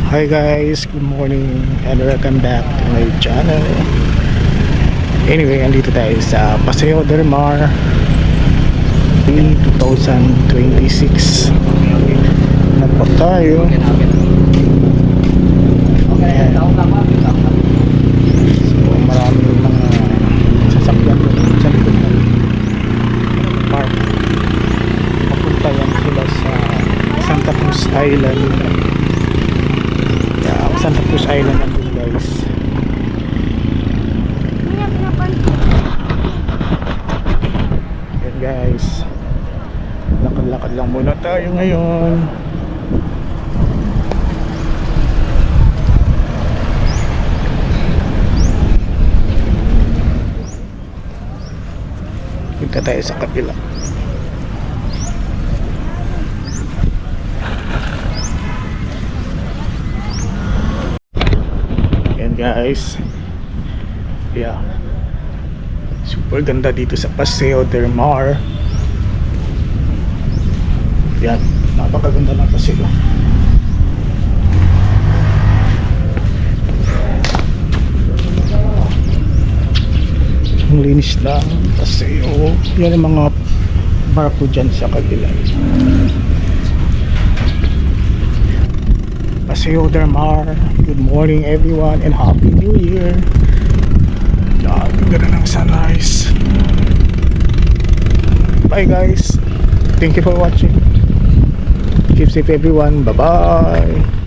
Hi guys, good morning and welcome back to my channel. Anyway, andito tayo sa Paseo del Mar 2026. Nagpa tayo. Ayan. So maraming mga sasakyan doon sa likod ng park. Papunta yan sila sa Santa Cruz Island. Santa Cruz Island nandun guys. Yan guys, lakad-lakad lang muna tayo ngayon. Punta tayo sa kabila. Guys, yeah, super ganda dito sa Paseo del Mar. Yan, napakaganda ng paseo. Ang linis lang paseo. Yan ang mga barko dyan sa kabila. Paseo del Mar. Good morning everyone and Happy New Year. Ang ganda ng sunrise. Bye guys. Thank you for watching. Keep safe everyone. Bye bye.